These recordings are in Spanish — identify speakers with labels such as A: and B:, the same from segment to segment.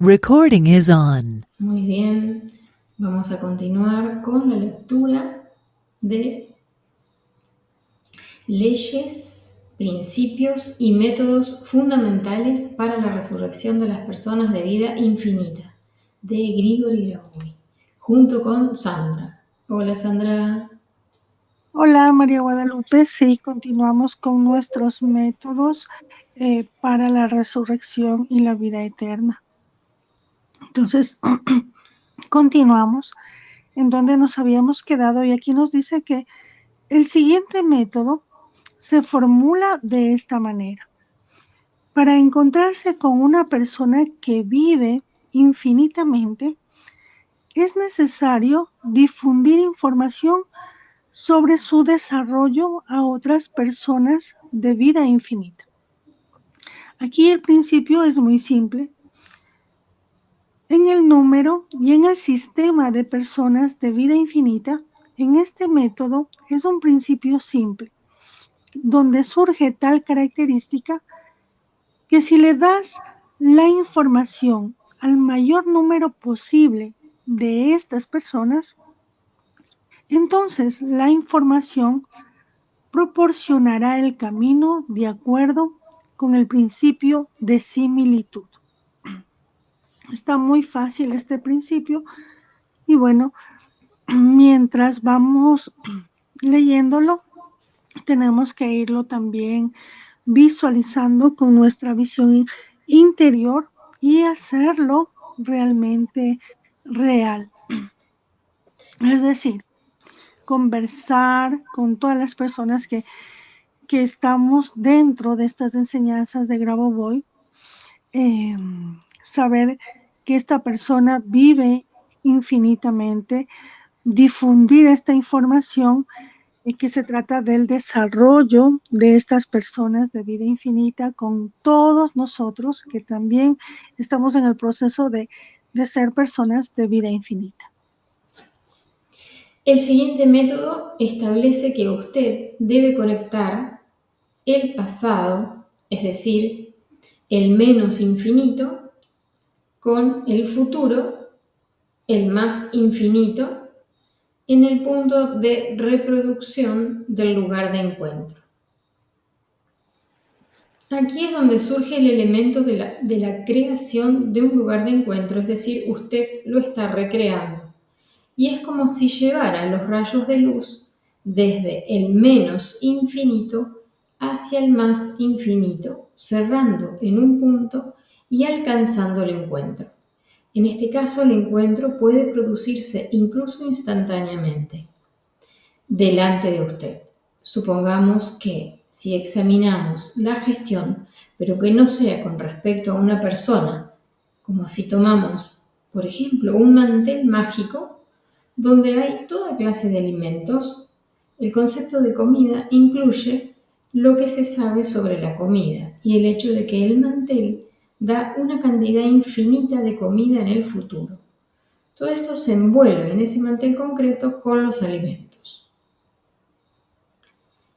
A: Recording is on.
B: Muy bien, vamos a continuar con la lectura de leyes, principios y métodos fundamentales para la resurrección de las personas de vida infinita, de Grigori Grabowy, junto con Sandra. Hola Sandra.
C: Hola María Guadalupe, sí, continuamos con nuestros métodos para la resurrección y la vida eterna. Entonces, continuamos en donde nos habíamos quedado y aquí nos dice que el siguiente método se formula de esta manera. Para encontrarse con una persona que vive infinitamente, es necesario difundir información sobre su desarrollo a otras personas de vida infinita. Aquí el principio es muy simple. En el número y en el sistema de personas de vida infinita, en este método es un principio simple, donde surge tal característica que si le das la información al mayor número posible de estas personas, entonces la información proporcionará el camino de acuerdo con el principio de similitud. Está muy fácil este principio y bueno, mientras vamos leyéndolo, tenemos que irlo también visualizando con nuestra visión interior y hacerlo realmente real. Es decir, conversar con todas las personas que estamos dentro de estas enseñanzas de Grabovoi, saber que esta persona vive infinitamente, difundir esta información y que se trata del desarrollo de estas personas de vida infinita con todos nosotros que también estamos en el proceso de ser personas de vida infinita.
B: El siguiente método establece que usted debe conectar el pasado, es decir, el menos infinito, con el futuro, el más infinito, en el punto de reproducción del lugar de encuentro. Aquí es donde surge el elemento de la creación de un lugar de encuentro, es decir, usted lo está recreando. Y es como si llevara los rayos de luz desde el menos infinito hacia el más infinito, cerrando en un punto y alcanzando el encuentro. En este caso, el encuentro puede producirse incluso instantáneamente delante de usted. Supongamos que si examinamos la gestión, pero que no sea con respecto a una persona, como si tomamos, por ejemplo, un mantel mágico donde hay toda clase de alimentos, el concepto de comida incluye lo que se sabe sobre la comida y el hecho de que el mantel da una cantidad infinita de comida en el futuro. Todo esto se envuelve en ese mantel concreto con los alimentos.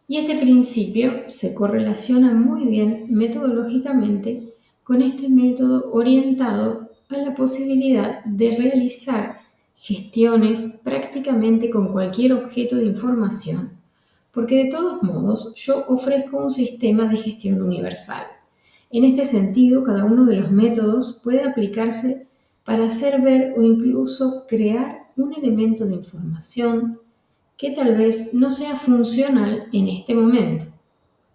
B: Y este principio se correlaciona muy bien metodológicamente con este método orientado a la posibilidad de realizar gestiones prácticamente con cualquier objeto de información, porque de todos modos yo ofrezco un sistema de gestión universal. En este sentido, cada uno de los métodos puede aplicarse para hacer ver o incluso crear un elemento de información que tal vez no sea funcional en este momento.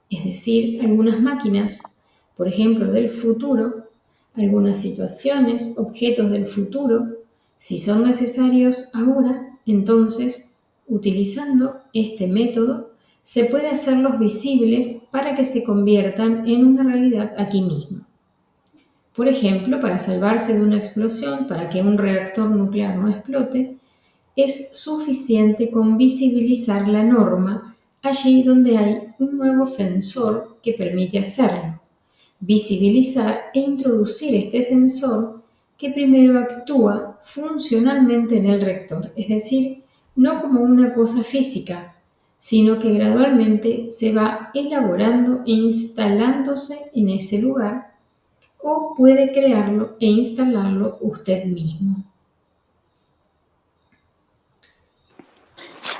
B: Es decir, algunas máquinas, por ejemplo, del futuro, algunas situaciones, objetos del futuro, si son necesarios ahora, entonces, utilizando este método, se puede hacerlos visibles para que se conviertan en una realidad aquí mismo. Por ejemplo, para salvarse de una explosión, para que un reactor nuclear no explote, es suficiente con visibilizar la norma allí donde hay un nuevo sensor que permite hacerlo. Visibilizar e introducir este sensor que primero actúa funcionalmente en el reactor, es decir, no como una cosa física, sino que gradualmente se va elaborando e instalándose en ese lugar, o puede crearlo e instalarlo usted mismo.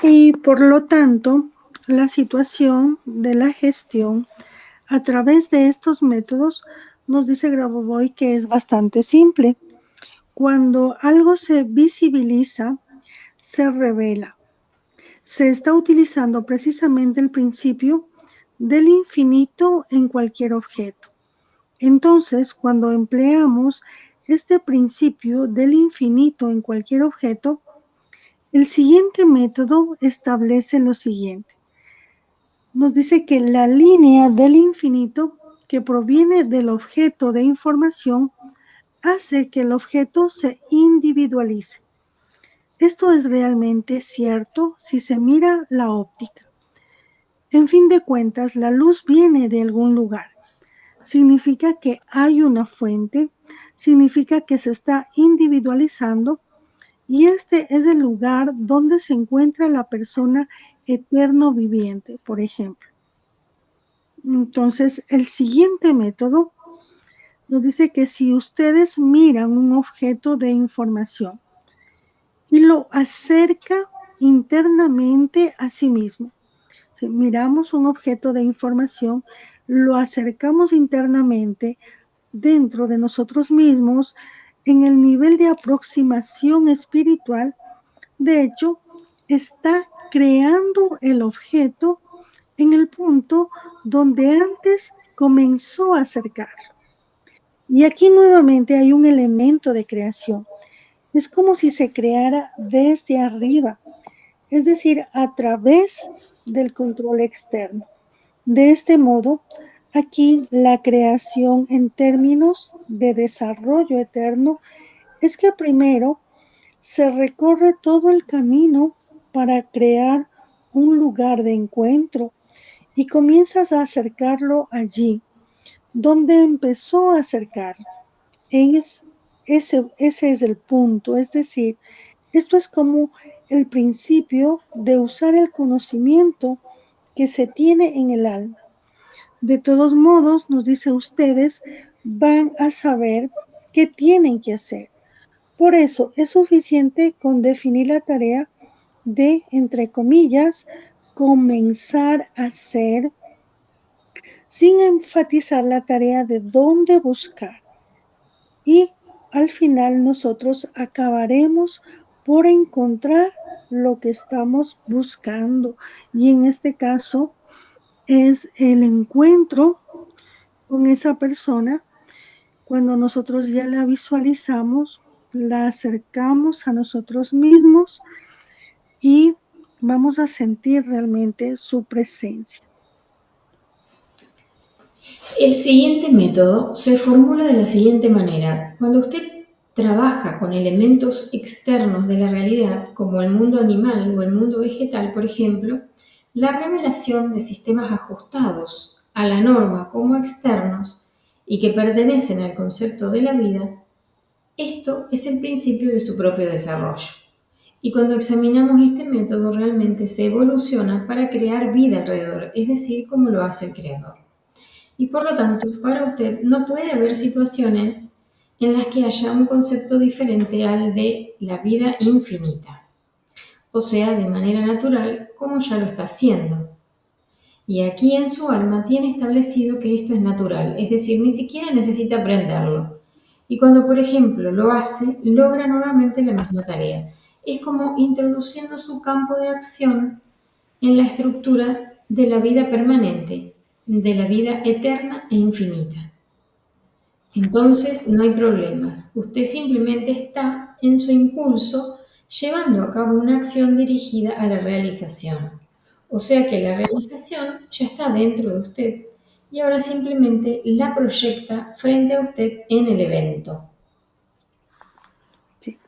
C: Y por lo tanto, la situación de la gestión a través de estos métodos nos dice Grabovoi que es bastante simple. Cuando algo se visibiliza, se revela. Se está utilizando precisamente el principio del infinito en cualquier objeto. Entonces, cuando empleamos este principio del infinito en cualquier objeto, el siguiente método establece lo siguiente. Nos dice que la línea del infinito que proviene del objeto de información hace que el objeto se individualice. Esto es realmente cierto si se mira la óptica. En fin de cuentas, la luz viene de algún lugar. Significa que hay una fuente, significa que se está individualizando y este es el lugar donde se encuentra la persona eterno viviente, por ejemplo. Entonces, el siguiente método nos dice que si ustedes miran un objeto de información y lo acerca internamente a sí mismo, si miramos un objeto de información, lo acercamos internamente dentro de nosotros mismos en el nivel de aproximación espiritual, de hecho, está creando el objeto en el punto donde antes comenzó a acercarlo. Y aquí nuevamente hay un elemento de creación. Es como si se creara desde arriba, es decir, a través del control externo. De este modo, aquí la creación en términos de desarrollo eterno es que primero se recorre todo el camino para crear un lugar de encuentro y comienzas a acercarlo allí, donde empezó a acercarlo. Ese es el punto, es decir, esto es como el principio de usar el conocimiento que se tiene en el alma. De todos modos, nos dice ustedes, van a saber qué tienen que hacer. Por eso es suficiente con definir la tarea de, entre comillas, comenzar a hacer, sin enfatizar la tarea de dónde buscar. Y al final nosotros acabaremos por encontrar lo que estamos buscando. Y en este caso es el encuentro con esa persona. Cuando nosotros ya la visualizamos, la acercamos a nosotros mismos y vamos a sentir realmente su presencia.
B: El siguiente método se formula de la siguiente manera. Cuando usted trabaja con elementos externos de la realidad, como el mundo animal o el mundo vegetal, por ejemplo, la revelación de sistemas ajustados a la norma como externos y que pertenecen al concepto de la vida, esto es el principio de su propio desarrollo. Y cuando examinamos este método realmente se evoluciona para crear vida alrededor, es decir, como lo hace el creador. Y por lo tanto, para usted no puede haber situaciones en las que haya un concepto diferente al de la vida infinita, o sea, de manera natural, como ya lo está haciendo. Y aquí en su alma tiene establecido que esto es natural, es decir, ni siquiera necesita aprenderlo. Y cuando, por ejemplo, lo hace, logra nuevamente la misma tarea. Es como introduciendo su campo de acción en la estructura de la vida permanente, de la vida eterna e infinita. Entonces no hay problemas. Usted simplemente está en su impulso llevando a cabo una acción dirigida a la realización. O sea que la realización ya está dentro de usted y ahora simplemente la proyecta frente a usted en el evento.
C: Sí.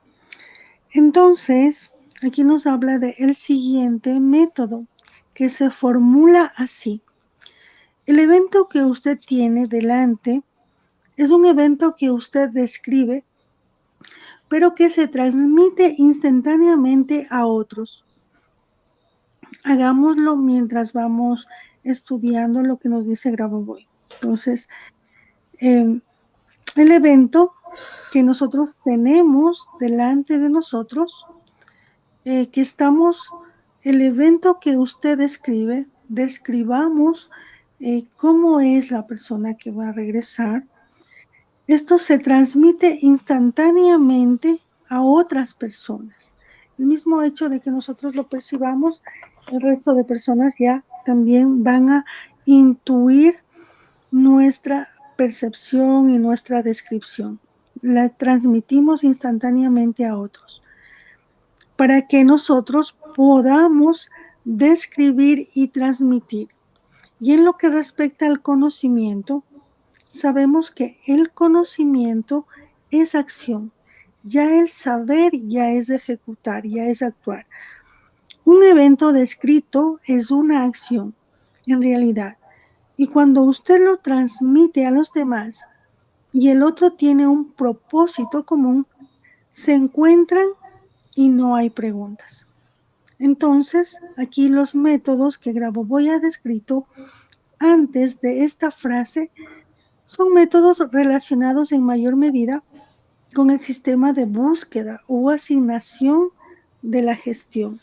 C: Entonces, aquí nos habla de el siguiente método que se formula así. El evento que usted tiene delante es un evento que usted describe, pero que se transmite instantáneamente a otros. Hagámoslo mientras vamos estudiando lo que nos dice Grabovoi. Entonces, el evento que nosotros tenemos delante de nosotros, el evento que usted describe, describamos cómo es la persona que va a regresar. Esto se transmite instantáneamente a otras personas. El mismo hecho de que nosotros lo percibamos, el resto de personas ya también van a intuir nuestra percepción y nuestra descripción. La transmitimos instantáneamente a otros para que nosotros podamos describir y transmitir. Y en lo que respecta al conocimiento, sabemos que el conocimiento es acción. Ya el saber ya es ejecutar, ya es actuar. Un evento descrito es una acción, en realidad. Y cuando usted lo transmite a los demás y el otro tiene un propósito común, se encuentran y no hay preguntas. Entonces, aquí los métodos que Grabovoi ha descrito antes de esta frase son métodos relacionados en mayor medida con el sistema de búsqueda o asignación de la gestión.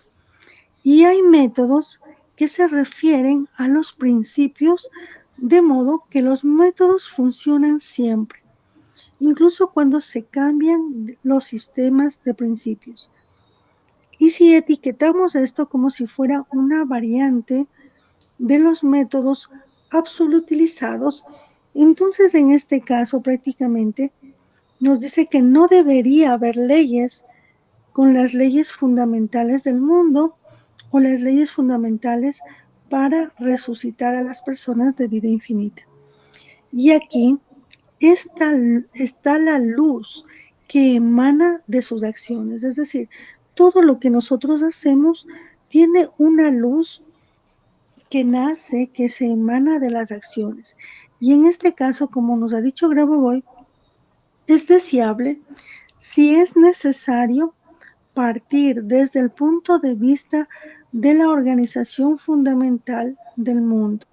C: Y hay métodos que se refieren a los principios, de modo que los métodos funcionan siempre, incluso cuando se cambian los sistemas de principios. Y si etiquetamos esto como si fuera una variante de los métodos absolutizados, entonces en este caso prácticamente nos dice que no debería haber leyes con las leyes fundamentales del mundo o las leyes fundamentales para resucitar a las personas de vida infinita. Y aquí está la luz que emana de sus acciones, es decir, todo lo que nosotros hacemos tiene una luz que nace, que se emana de las acciones. Y en este caso, como nos ha dicho Grabovoi, es deseable, si es necesario, partir desde el punto de vista de la organización fundamental del mundo.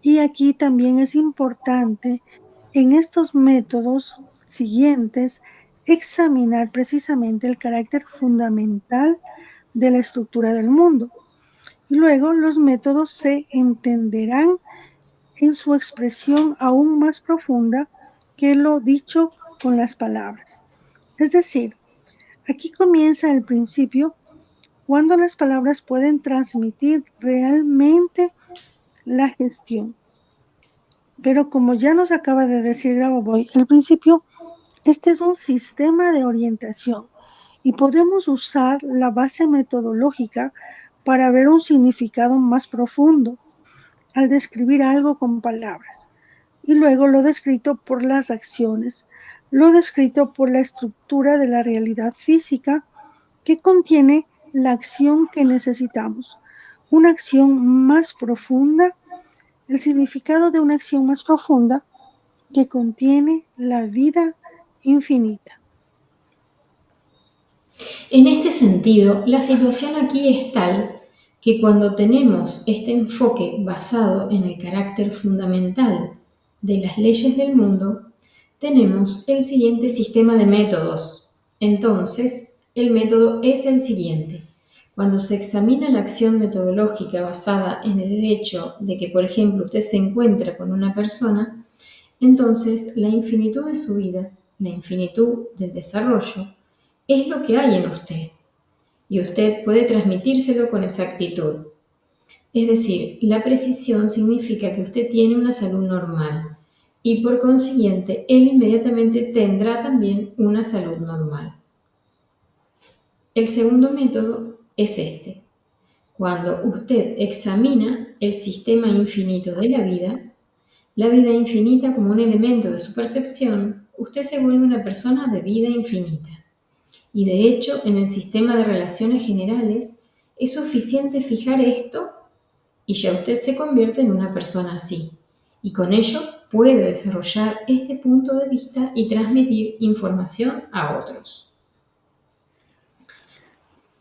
C: Y aquí también es importante en estos métodos siguientes examinar precisamente el carácter fundamental de la estructura del mundo. Y luego los métodos se entenderán en su expresión aún más profunda que lo dicho con las palabras. Es decir, aquí comienza el principio cuando las palabras pueden transmitir realmente la gestión. Pero como ya nos acaba de decir Grabovoi, el principio, este es un sistema de orientación y podemos usar la base metodológica para ver un significado más profundo al describir algo con palabras. Y luego lo descrito por las acciones, lo descrito por la estructura de la realidad física que contiene la acción que necesitamos, una acción más profunda, el significado de una acción más profunda que contiene la vida infinita.
B: En este sentido, la situación aquí es tal que cuando tenemos este enfoque basado en el carácter fundamental de las leyes del mundo, tenemos el siguiente sistema de métodos. Entonces, el método es el siguiente. Cuando se examina la acción metodológica basada en el hecho de que, por ejemplo, usted se encuentra con una persona, entonces la infinitud de su vida, la infinitud del desarrollo, es lo que hay en usted y usted puede transmitírselo con exactitud. Es decir, la precisión significa que usted tiene una salud normal y por consiguiente él inmediatamente tendrá también una salud normal. El segundo método es este. Cuando usted examina el sistema infinito de la vida infinita como un elemento de su percepción, usted se vuelve una persona de vida infinita. Y de hecho, en el sistema de relaciones generales, es suficiente fijar esto y ya usted se convierte en una persona así. Y con ello puede desarrollar este punto de vista y transmitir información a otros.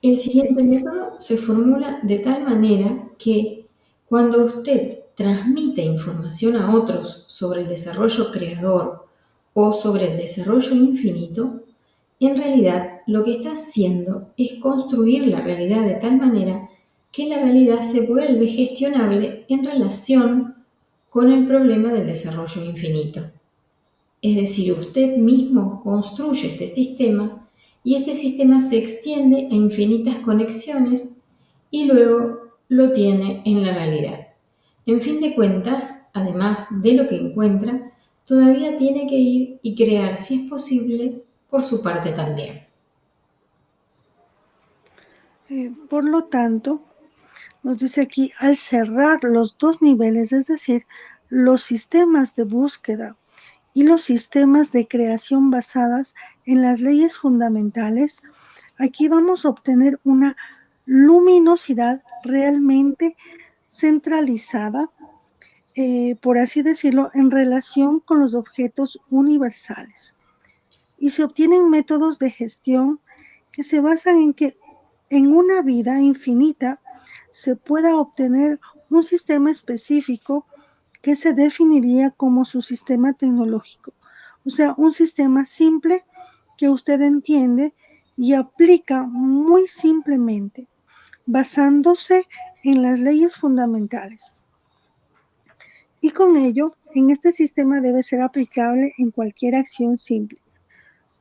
B: El siguiente método se formula de tal manera que cuando usted transmite información a otros sobre el desarrollo creador o sobre el desarrollo infinito, en realidad lo que está haciendo es construir la realidad de tal manera que la realidad se vuelve gestionable en relación con el problema del desarrollo infinito. Es decir, usted mismo construye este sistema y este sistema se extiende a infinitas conexiones y luego lo tiene en la realidad. En fin de cuentas, además de lo que encuentra, todavía tiene que ir y crear, si es posible, por su parte también.
C: Por lo tanto, nos dice aquí, al cerrar los dos niveles, es decir, los sistemas de búsqueda y los sistemas de creación basadas en las leyes fundamentales, aquí vamos a obtener una luminosidad realmente centralizada, por así decirlo, en relación con los objetos universales. Y se obtienen métodos de gestión que se basan en que en una vida infinita se pueda obtener un sistema específico que se definiría como su sistema tecnológico. O sea, un sistema simple que usted entiende y aplica muy simplemente, basándose en las leyes fundamentales. Y con ello, en este sistema debe ser aplicable en cualquier acción simple.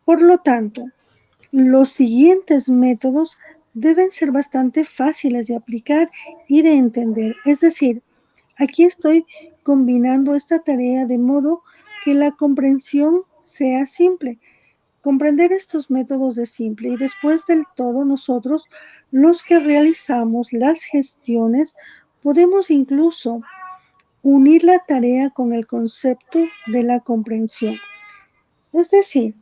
C: Por lo tanto, los siguientes métodos deben ser bastante fáciles de aplicar y de entender. Es decir, aquí estoy combinando esta tarea de modo que la comprensión sea simple. Comprender estos métodos es simple y después del todo nosotros, los que realizamos las gestiones, podemos incluso unir la tarea con el concepto de la comprensión. Es decir,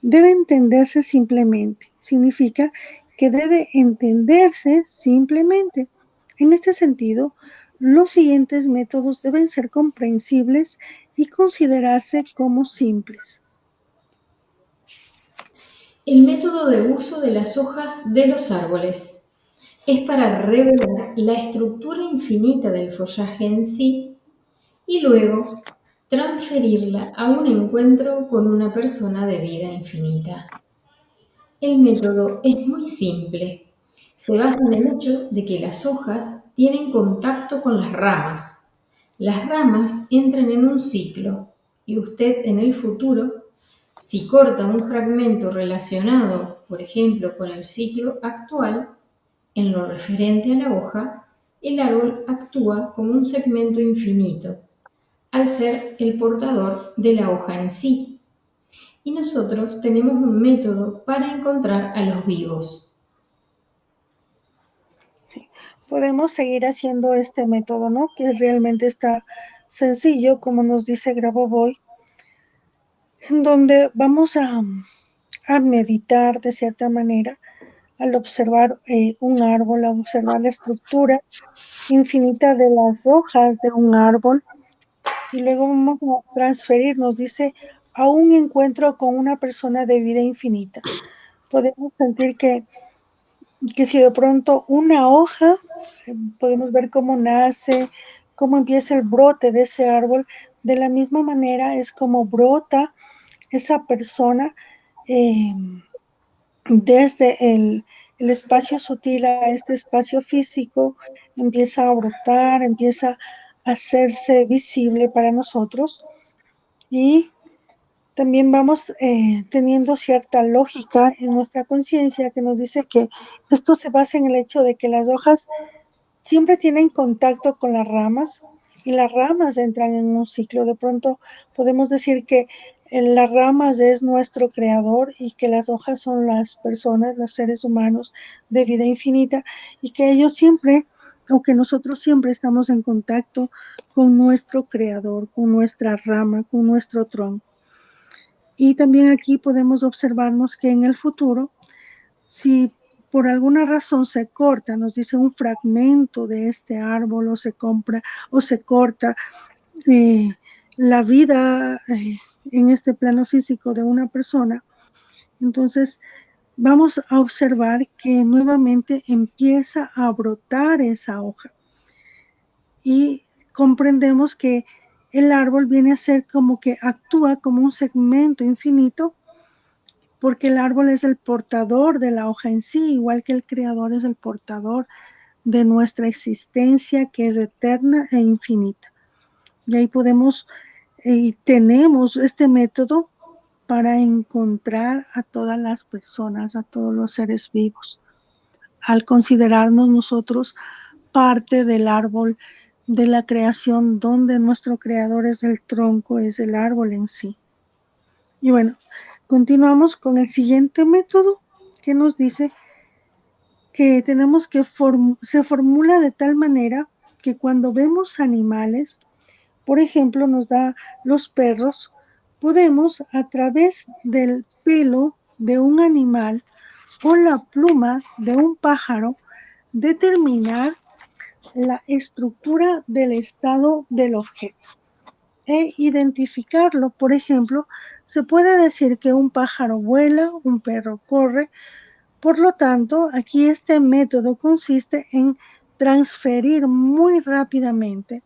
C: debe entenderse simplemente. Significa que debe entenderse simplemente. En este sentido, los siguientes métodos deben ser comprensibles y considerarse como simples.
B: El método de uso de las hojas de los árboles es para revelar la estructura infinita del follaje en sí y luego transferirla a un encuentro con una persona de vida infinita. El método es muy simple. Se basa en el hecho de que las hojas tienen contacto con las ramas. Las ramas entran en un ciclo y usted en el futuro, si corta un fragmento relacionado, por ejemplo, con el ciclo actual, en lo referente a la hoja, el árbol actúa como un segmento infinito, al ser el portador de la hoja en sí. Y nosotros tenemos un método para encontrar a los vivos.
C: Sí. Podemos seguir haciendo este método, ¿no? Que realmente está sencillo, como nos dice Grabovoi, en donde vamos a meditar de cierta manera al observar un árbol, al observar la estructura infinita de las hojas de un árbol y luego vamos a transferirnos, dice, a un encuentro con una persona de vida infinita. Podemos sentir que si de pronto una hoja, podemos ver cómo nace, cómo empieza el brote de ese árbol, de la misma manera es como brota esa persona eh, desde el espacio sutil a este espacio físico, empieza a brotar, empieza a hacerse visible para nosotros y también vamos teniendo cierta lógica en nuestra conciencia que nos dice que esto se basa en el hecho de que las hojas siempre tienen contacto con las ramas y las ramas entran en un ciclo. De pronto podemos decir que las ramas es nuestro creador y que las hojas son las personas, los seres humanos de vida infinita y que ellos siempre, o que nosotros siempre estamos en contacto con nuestro creador, con nuestra rama, con nuestro tronco. Y también aquí podemos observarnos que en el futuro, si por alguna razón se corta, nos dice un fragmento de este árbol o se compra o se corta eh, la vida en este plano físico de una persona, entonces vamos a observar que nuevamente empieza a brotar esa hoja y comprendemos que el árbol viene a ser como que actúa como un segmento infinito, porque el árbol es el portador de la hoja en sí, igual que el creador es el portador de nuestra existencia, que es eterna e infinita. Y ahí podemos y tenemos este método para encontrar a todas las personas, a todos los seres vivos, al considerarnos nosotros parte del árbol de la creación, donde nuestro creador es el tronco, es el árbol en sí. Y bueno, continuamos con el siguiente método que nos dice que tenemos que se formula de tal manera que cuando vemos animales, por ejemplo, nos da los perros, podemos a través del pelo de un animal o la pluma de un pájaro determinar la estructura del estado del objeto e identificarlo. Por ejemplo, se puede decir que un pájaro vuela, un perro corre. Por lo tanto, aquí este método consiste en transferir muy rápidamente,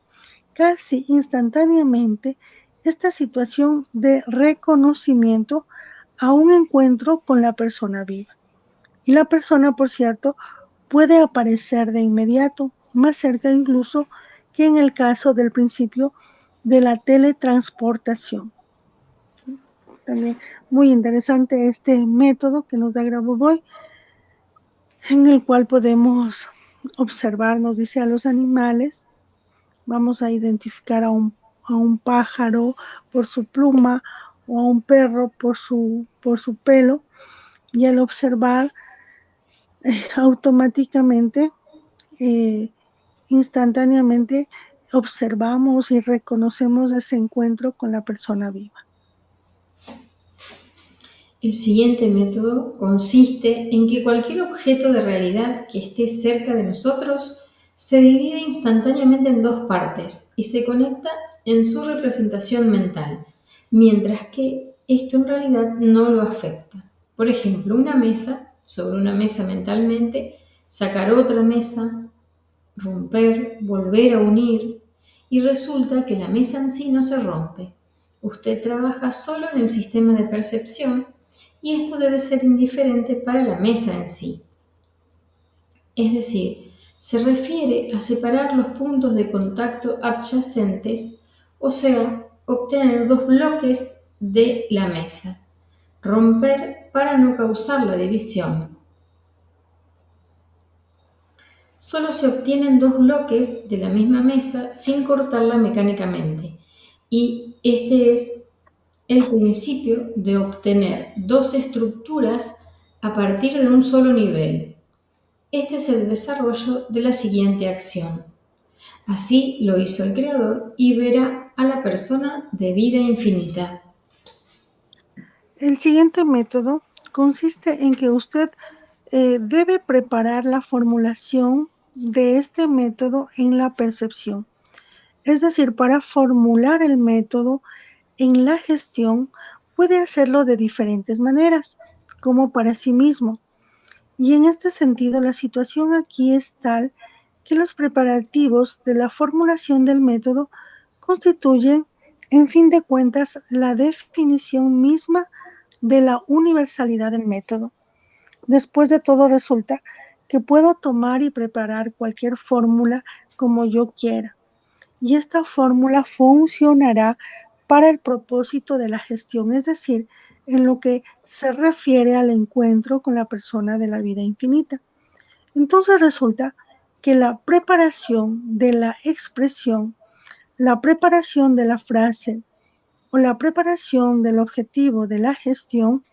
C: casi instantáneamente, esta situación de reconocimiento a un encuentro con la persona viva. Y la persona, por cierto, puede aparecer de inmediato, más cerca incluso que en el caso del principio de la teletransportación. También muy interesante este método que nos da Grabovoi, en el cual podemos observar, nos dice, a los animales. Vamos a identificar a un pájaro por su pluma o a un perro por su pelo, y al observar automáticamente, instantáneamente, observamos y reconocemos ese encuentro con la persona viva.
B: El siguiente método consiste en que cualquier objeto de realidad que esté cerca de nosotros se divide instantáneamente en dos partes y se conecta en su representación mental, mientras que esto en realidad no lo afecta. Por ejemplo, una mesa, sobre una mesa mentalmente, sacar otra mesa, romper, volver a unir, y resulta que la mesa en sí no se rompe. Usted trabaja solo en el sistema de percepción y esto debe ser indiferente para la mesa en sí. Es decir, se refiere a separar los puntos de contacto adyacentes, o sea, obtener dos bloques de la mesa. Romper para no causar la división. Solo se obtienen dos bloques de la misma mesa sin cortarla mecánicamente, y este es el principio de obtener dos estructuras a partir de un solo nivel. Este es el desarrollo de la siguiente acción. Así lo hizo el Creador y verá a la persona de vida infinita.
C: El siguiente método consiste en que usted debe preparar la formulación de este método en la percepción. Es decir, para formular el método en la gestión, puede hacerlo de diferentes maneras, como para sí mismo. Y en este sentido, la situación aquí es tal que los preparativos de la formulación del método constituyen, en fin de cuentas, la definición misma de la universalidad del método. Después de todo, resulta que puedo tomar y preparar cualquier fórmula como yo quiera, y esta fórmula funcionará para el propósito de la gestión, es decir, en lo que se refiere al encuentro con la persona de la vida infinita. Entonces resulta que la preparación de la expresión, la preparación de la frase o la preparación del objetivo de la gestión,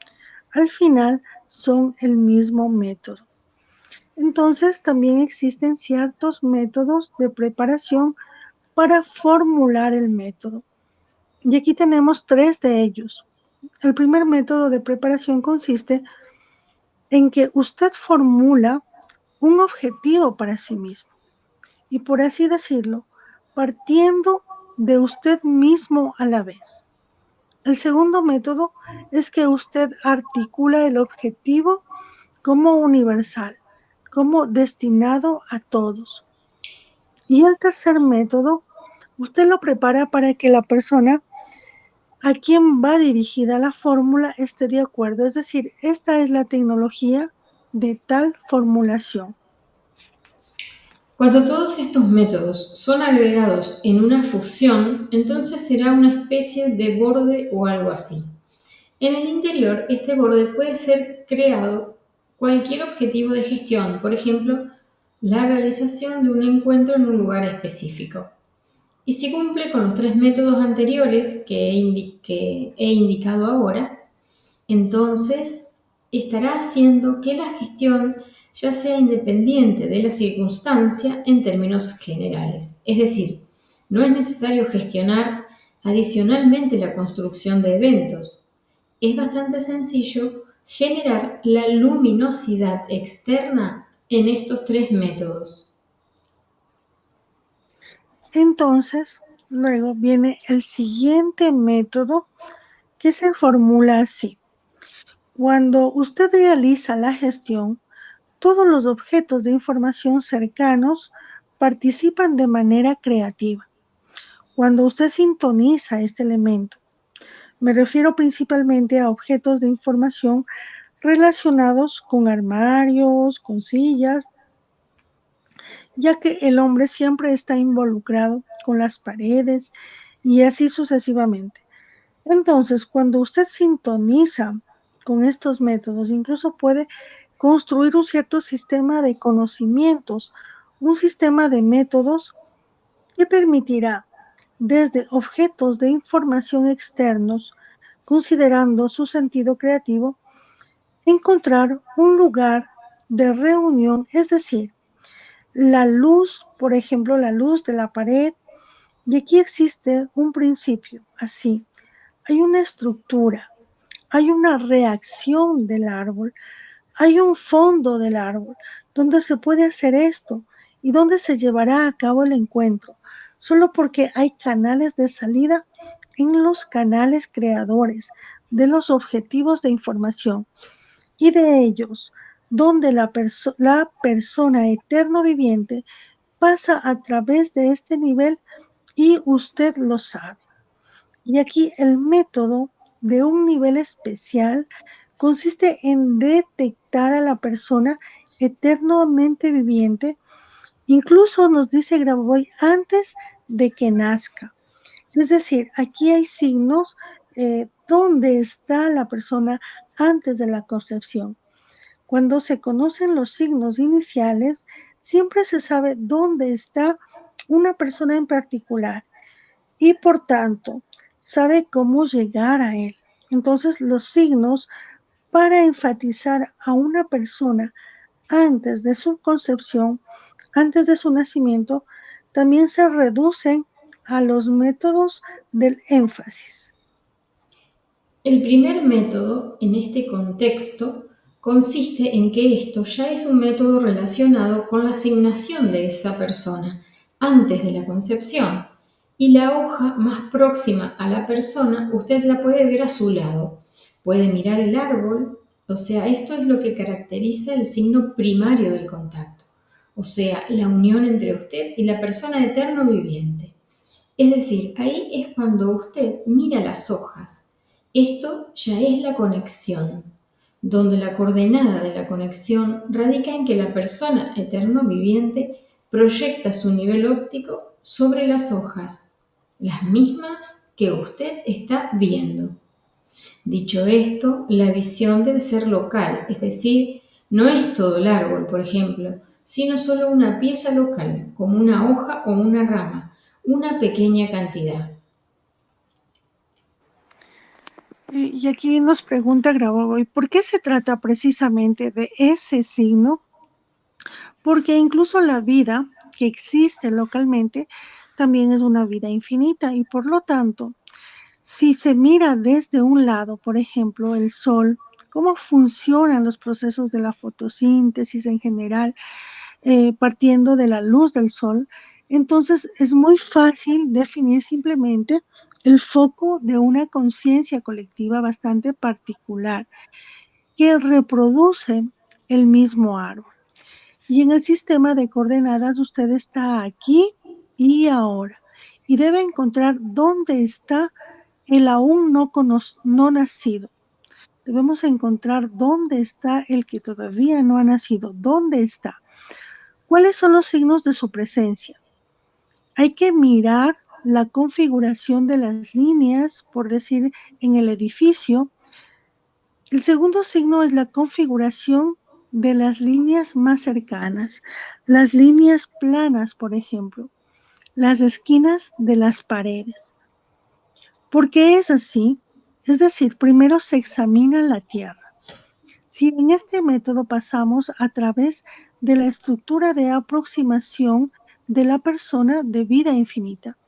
C: al final son el mismo método. Entonces también existen ciertos métodos de preparación para formular el método. Y aquí tenemos tres de ellos. El primer método de preparación consiste en que usted formula un objetivo para sí mismo y, por así decirlo, partiendo de usted mismo a la vez. El segundo método es que usted articula el objetivo como universal, como destinado a todos. Y el tercer método, usted lo prepara para que la persona a quien va dirigida la fórmula esté de acuerdo. Es decir, esta es la tecnología de tal formulación.
B: Cuando todos estos métodos son agregados en una fusión, entonces será una especie de borde o algo así. En el interior, este borde puede ser creado cualquier objetivo de gestión, por ejemplo, la realización de un encuentro en un lugar específico. Y si cumple con los tres métodos anteriores que he indicado ahora, entonces estará haciendo que la gestión ya sea independiente de la circunstancia en términos generales. Es decir, no es necesario gestionar adicionalmente la construcción de eventos. Es bastante sencillo generar la luminosidad externa en estos tres métodos.
C: Entonces, luego viene el siguiente método que se formula así. Cuando usted realiza la gestión, todos los objetos de información cercanos participan de manera creativa. Cuando usted sintoniza este elemento, me refiero principalmente a objetos de información relacionados con armarios, con sillas, ya que el hombre siempre está involucrado con las paredes y así sucesivamente. Entonces, cuando usted sintoniza con estos métodos, incluso puede construir un cierto sistema de conocimientos, un sistema de métodos que permitirá desde objetos de información externos, considerando su sentido creativo, encontrar un lugar de reunión, es decir, la luz, por ejemplo, la luz de la pared, y aquí existe un principio, así, hay una estructura, hay una reacción del árbol, hay un fondo del árbol donde se puede hacer esto y donde se llevará a cabo el encuentro, solo porque hay canales de salida en los canales creadores de los objetivos de información y de ellos, donde la persona eterno viviente pasa a través de este nivel y usted lo sabe. Y aquí el método de un nivel especial consiste en detectar a la persona eternamente viviente, incluso nos dice Grabovoi, antes de que nazca. Es decir, aquí hay signos donde está la persona antes de la concepción. Cuando se conocen los signos iniciales, siempre se sabe dónde está una persona en particular y por tanto sabe cómo llegar a él. Entonces los signos para enfatizar a una persona antes de su concepción, antes de su nacimiento, también se reducen a los métodos del énfasis.
B: El primer método, en este contexto, consiste en que esto ya es un método relacionado con la asignación de esa persona antes de la concepción y la hoja más próxima a la persona usted la puede ver a su lado. Puede mirar el árbol, o sea, esto es lo que caracteriza el signo primario del contacto, o sea, la unión entre usted y la persona eterno viviente. Es decir, ahí es cuando usted mira las hojas. Esto ya es la conexión, donde la coordenada de la conexión radica en que la persona eterno viviente proyecta su nivel óptico sobre las hojas, las mismas que usted está viendo. Dicho esto, la visión debe ser local, es decir, no es todo el árbol, por ejemplo, sino solo una pieza local, como una hoja o una rama, una pequeña cantidad.
C: Y aquí nos pregunta Grabovoi, ¿por qué se trata precisamente de ese signo? Porque incluso la vida que existe localmente también es una vida infinita y por lo tanto, si se mira desde un lado, por ejemplo, el sol, cómo funcionan los procesos de la fotosíntesis en general, partiendo de la luz del sol, entonces es muy fácil definir simplemente el foco de una conciencia colectiva bastante particular que reproduce el mismo árbol. Y en el sistema de coordenadas usted está aquí y ahora. y debe encontrar dónde está el aún no nacido. Debemos encontrar dónde está el que todavía no ha nacido. ¿Dónde está? ¿Cuáles son los signos de su presencia? Hay que mirar la configuración de las líneas, por decir, en el edificio. El segundo signo es la configuración de las líneas más cercanas, las líneas planas, por ejemplo, las esquinas de las paredes. ¿Por qué es así? Es decir, primero se examina la tierra. Si en este método pasamos a través de la estructura de aproximación de la persona de vida infinita,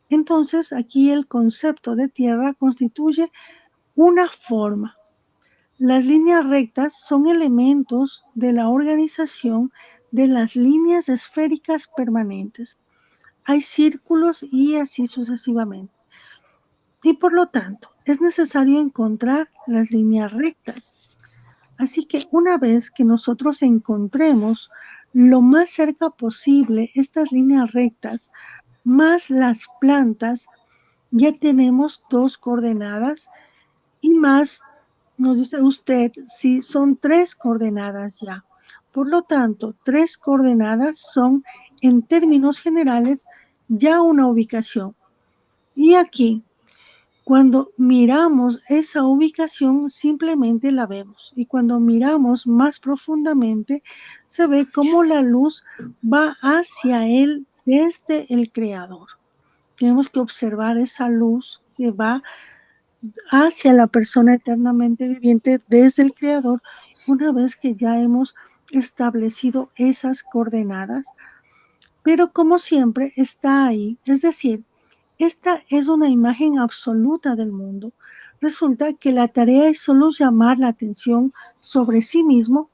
C: entonces aquí el concepto de tierra constituye una forma. Las líneas rectas son elementos de la organización de las líneas esféricas permanentes. Hay círculos y así sucesivamente. Y por lo tanto, es necesario encontrar las líneas rectas. Así que una vez que nosotros encontremos lo más cerca posible estas líneas rectas, más las plantas, ya tenemos 2 coordenadas y más, nos dice usted, si son 3 coordenadas ya. Por lo tanto, 3 coordenadas son, en términos generales, ya una ubicación. Y aquí, cuando miramos esa ubicación, simplemente la vemos. Y cuando miramos más profundamente, se ve cómo la luz va hacia él desde el Creador. Tenemos que observar esa luz que va hacia la persona eternamente viviente desde el Creador, una vez que ya hemos establecido esas coordenadas. Pero como siempre está ahí, es decir, esta es una imagen absoluta del mundo. Resulta que la tarea es solo llamar la atención sobre sí mismo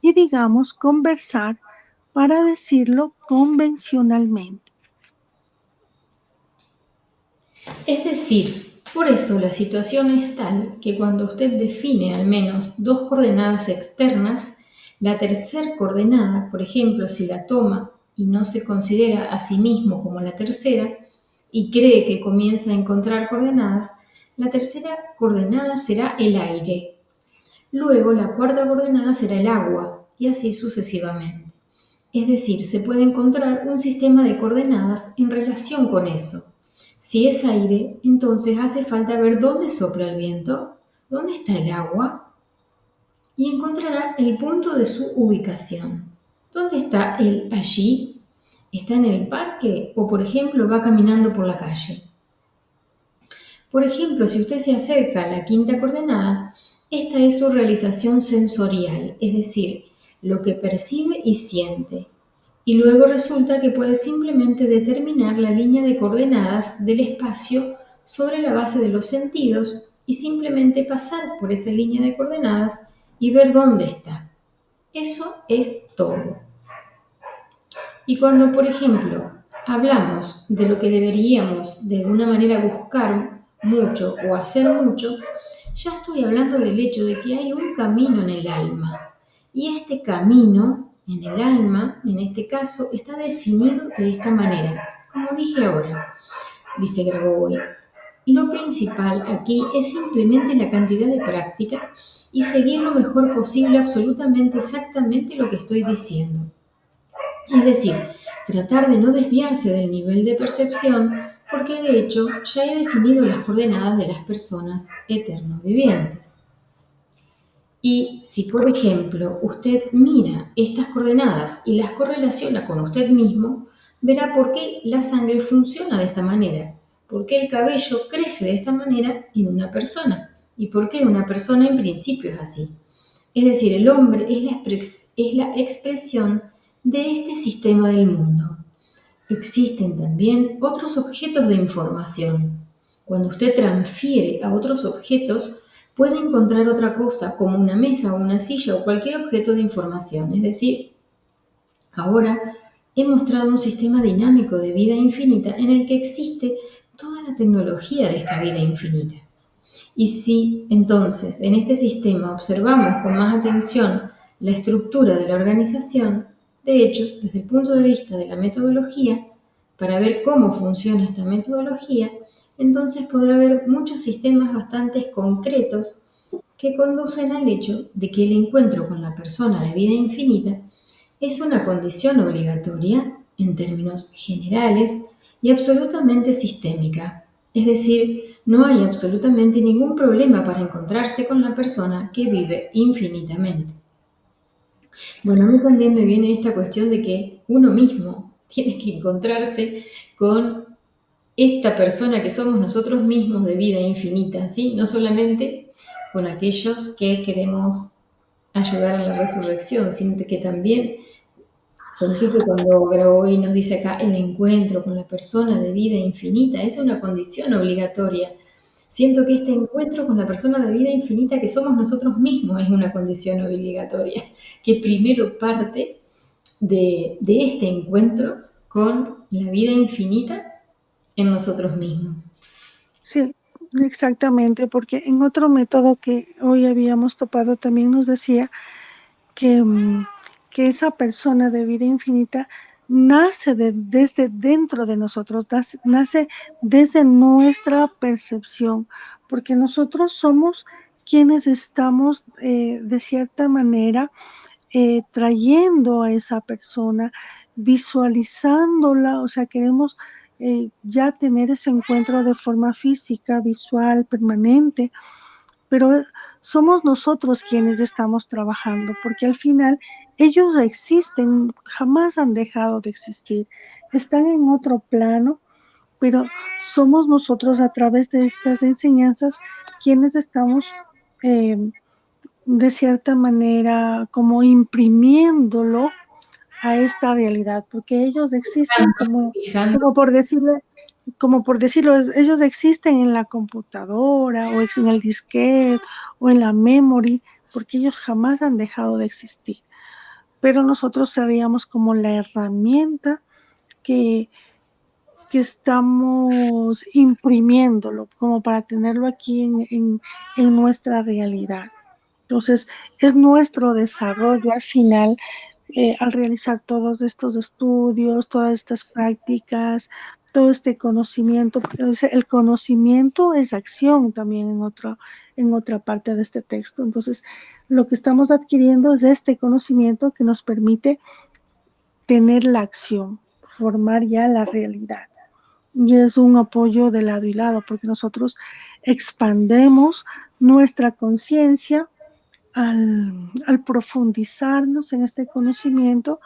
C: y, digamos, conversar, para decirlo convencionalmente.
B: Es decir, por eso la situación es tal que cuando usted define al menos 2 coordenadas externas, la tercera coordenada, por ejemplo, si la toma y no se considera a sí mismo como la tercera y cree que comienza a encontrar coordenadas, la tercera coordenada será el aire. Luego la cuarta coordenada será el agua y así sucesivamente. Es decir, se puede encontrar un sistema de coordenadas en relación con eso. Si es aire, entonces hace falta ver dónde sopla el viento, dónde está el agua y encontrará el punto de su ubicación. ¿Dónde está él allí? ¿Está en el parque o, por ejemplo, va caminando por la calle? Por ejemplo, si usted se acerca a la quinta coordenada, esta es su realización sensorial, es decir, lo que percibe y siente. Y luego resulta que puede simplemente determinar la línea de coordenadas del espacio sobre la base de los sentidos y simplemente pasar por esa línea de coordenadas y ver dónde está. Eso es todo. Y cuando, por ejemplo, hablamos de lo que deberíamos de alguna manera buscar mucho o hacer mucho, ya estoy hablando del hecho de que hay un camino en el alma. Y este camino en el alma, en este caso, está definido de esta manera. Como dije ahora, dice Grabovoi, lo principal aquí es simplemente la cantidad de práctica y seguir lo mejor posible absolutamente exactamente lo que estoy diciendo. Es decir, tratar de no desviarse del nivel de percepción, porque de hecho ya he definido las coordenadas de las personas eternos vivientes. Y si, por ejemplo, usted mira estas coordenadas y las correlaciona con usted mismo, verá por qué la sangre funciona de esta manera, por qué el cabello crece de esta manera en una persona y por qué una persona en principio es así. Es decir, el hombre es la expresión de este sistema del mundo. Existen también otros objetos de información. Cuando usted transfiere a otros objetos, puede encontrar otra cosa, como una mesa o una silla o cualquier objeto de información. Es decir, ahora he mostrado un sistema dinámico de vida infinita en el que existe toda la tecnología de esta vida infinita. Y si entonces en este sistema observamos con más atención la estructura de la organización, de hecho, desde el punto de vista de la metodología, para ver cómo funciona esta metodología, entonces podrá haber muchos sistemas bastante concretos que conducen al hecho de que el encuentro con la persona de vida infinita es una condición obligatoria en términos generales y absolutamente sistémica. Es decir, no hay absolutamente ningún problema para encontrarse con la persona que vive infinitamente. Bueno, a mí también me viene esta cuestión de que uno mismo tiene que encontrarse con esta persona que somos nosotros mismos de vida infinita, ¿sí? No solamente con aquellos que queremos ayudar a la resurrección, sino que también sentí que cuando Grabois nos dice acá el encuentro con la persona de vida infinita es una condición obligatoria. Siento que este encuentro con la persona de vida infinita que somos nosotros mismos es una condición obligatoria, que primero parte de este encuentro con la vida infinita en nosotros mismos.
C: Sí, exactamente, porque en otro método que hoy habíamos topado también nos decía que, que esa persona de vida infinita nace desde dentro de nosotros, nace desde nuestra percepción, porque nosotros somos quienes estamos de cierta manera trayendo a esa persona, visualizándola, o sea, queremos ya tener ese encuentro de forma física, visual, permanente, pero somos nosotros quienes estamos trabajando, porque al final ellos existen, jamás han dejado de existir, están en otro plano, pero somos nosotros a través de estas enseñanzas quienes estamos eh, de cierta manera como imprimiéndolo a esta realidad, porque ellos existen
B: Fijando.
C: como por decirlo, ellos existen en la computadora o en el disquete o en la memory, porque ellos jamás han dejado de existir. Pero nosotros seríamos como la herramienta que, que estamos imprimiéndolo, como para tenerlo aquí en nuestra realidad. Entonces, es nuestro desarrollo al final, al realizar todos estos estudios, todas estas prácticas, todo este conocimiento, porque el conocimiento es acción también en otra parte de este texto. Entonces, lo que estamos adquiriendo es este conocimiento que nos permite tener la acción, formar ya la realidad. Y es un apoyo de lado y lado, porque nosotros expandemos nuestra conciencia al profundizarnos en este conocimiento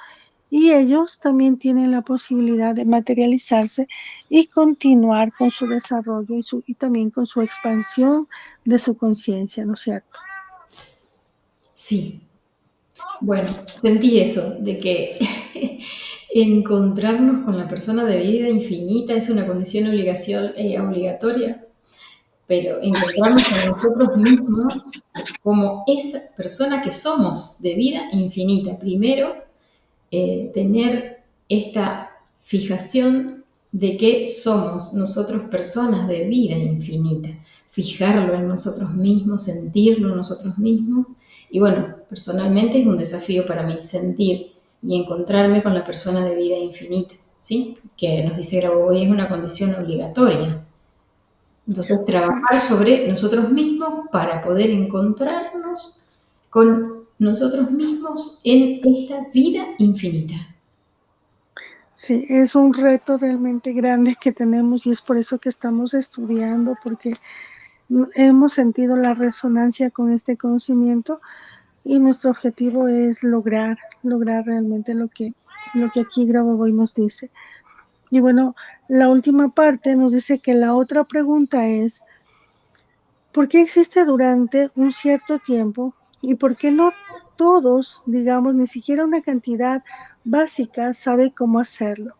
C: y ellos también tienen la posibilidad de materializarse y continuar con su desarrollo y también con su expansión de su conciencia, ¿no es cierto?
B: Sí, bueno, sentí eso, de que encontrarnos con la persona de vida infinita es una condición obligatoria, pero encontrarnos con nosotros mismos como esa persona que somos de vida infinita. Primero, tener esta fijación de que somos nosotros personas de vida infinita, fijarlo en nosotros mismos, sentirlo en nosotros mismos. Y bueno, personalmente es un desafío para mí sentir y encontrarme con la persona de vida infinita, ¿sí? Que nos dice Grabovoi es una condición obligatoria. Entonces,
C: Sí,
B: trabajar sobre nosotros mismos para poder encontrarnos con nosotros mismos en esta vida infinita.
C: sí, es un reto realmente grande que tenemos y es por eso que estamos estudiando, porque hemos sentido la resonancia con este conocimiento y nuestro objetivo es lograr realmente lo que aquí Grabovoi nos dice. Y bueno, la última parte nos dice que la otra pregunta es, ¿por qué existe durante un cierto tiempo y por qué no todos, digamos, ni siquiera una cantidad básica sabe cómo hacerlo?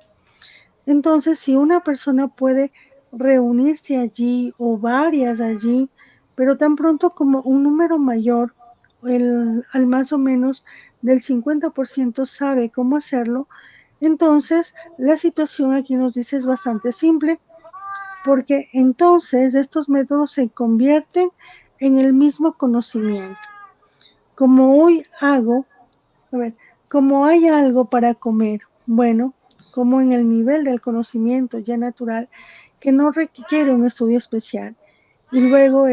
C: Entonces, si una persona puede reunirse allí o varias allí, pero tan pronto como un número mayor, al más o menos del 50% sabe cómo hacerlo, entonces la situación aquí nos dice es bastante simple, porque entonces estos métodos se convierten en el mismo conocimiento. Como hoy hago, a ver, como hay algo para comer, bueno, como en el nivel del conocimiento ya natural que no requiere un estudio especial. Y luego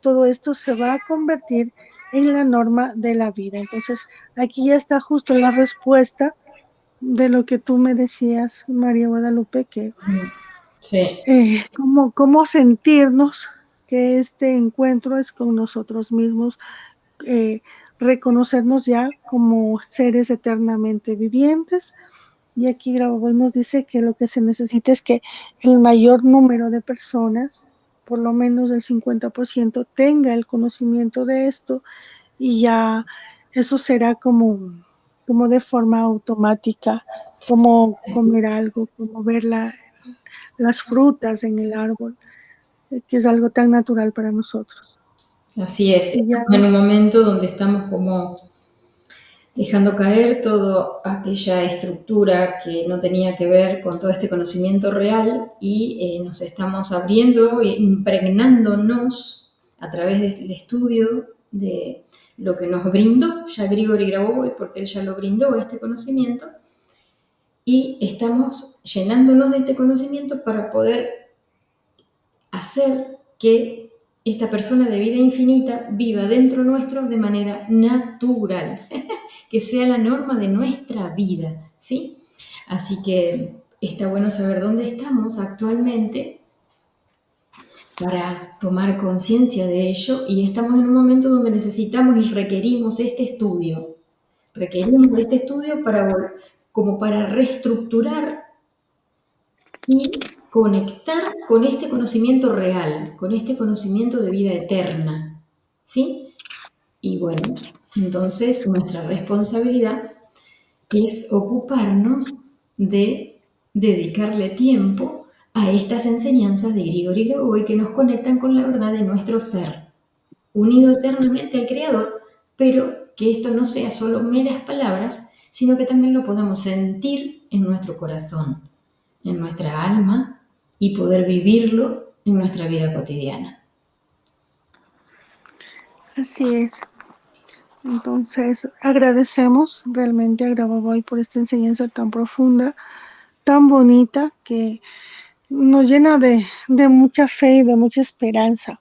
C: todo esto se va a convertir en la norma de la vida. Entonces, aquí ya está justo la respuesta de lo que tú me decías, María Guadalupe, que
B: Sí,
C: cómo sentirnos que este encuentro es con nosotros mismos, eh, reconocernos ya como seres eternamente vivientes. Y aquí Grabovoi nos dice que lo que se necesita es que el mayor número de personas, por lo menos el 50%, tenga el conocimiento de esto, y ya eso será como de forma automática, como comer algo, como ver las frutas en el árbol, que es algo tan natural para nosotros.
B: así es.
C: Y ya,
B: Estamos en un momento donde estamos como dejando caer toda aquella estructura que no tenía que ver con todo este conocimiento real y nos estamos abriendo e impregnándonos a través del estudio de lo que nos brindó ya Grigori Grabovoi, porque él ya lo brindó este conocimiento, y estamos llenándonos de este conocimiento para poder hacer que esta persona de vida infinita viva dentro nuestro de manera natural, que sea la norma de nuestra vida, ¿sí? Así que está bueno saber dónde estamos actualmente para tomar conciencia de ello, y estamos en un momento donde necesitamos y requerimos este estudio. Requerimos este estudio como para reestructurar y conectar con este conocimiento real, con este conocimiento de vida eterna, ¿sí? Y bueno, entonces nuestra responsabilidad es ocuparnos de dedicarle tiempo a estas enseñanzas de Grigori Grigoroi que nos conectan con la verdad de nuestro ser, unido eternamente al Creador, pero que esto no sea solo meras palabras, sino que también lo podamos sentir en nuestro corazón, en nuestra alma, y poder vivirlo en nuestra vida cotidiana.
C: así es. Entonces, agradecemos realmente a Grabovoi por esta enseñanza tan profunda, tan bonita, que nos llena de mucha fe y de mucha esperanza,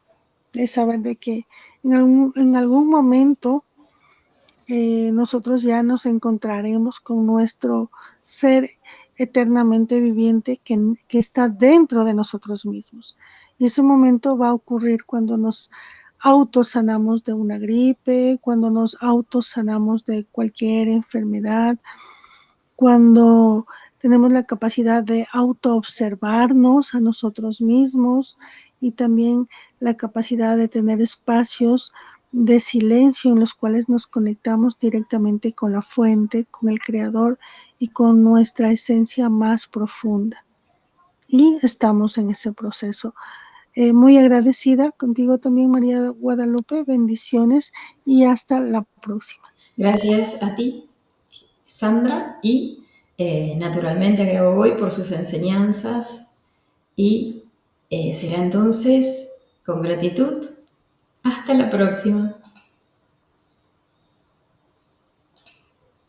C: de saber de que en algún momento nosotros ya nos encontraremos con nuestro ser eternamente viviente que está dentro de nosotros mismos. Y ese momento va a ocurrir cuando nos autosanamos de una gripe, cuando nos autosanamos de cualquier enfermedad, cuando tenemos la capacidad de autoobservarnos a nosotros mismos, y también la capacidad de tener espacios de silencio en los cuales nos conectamos directamente con la fuente, con el creador y con nuestra esencia más profunda. Y estamos en ese proceso. Muy agradecida contigo también, María Guadalupe. Bendiciones y hasta la próxima.
B: Gracias a ti, Sandra, y naturalmente a Grabovoi por sus enseñanzas, y será entonces con gratitud. Hasta la próxima.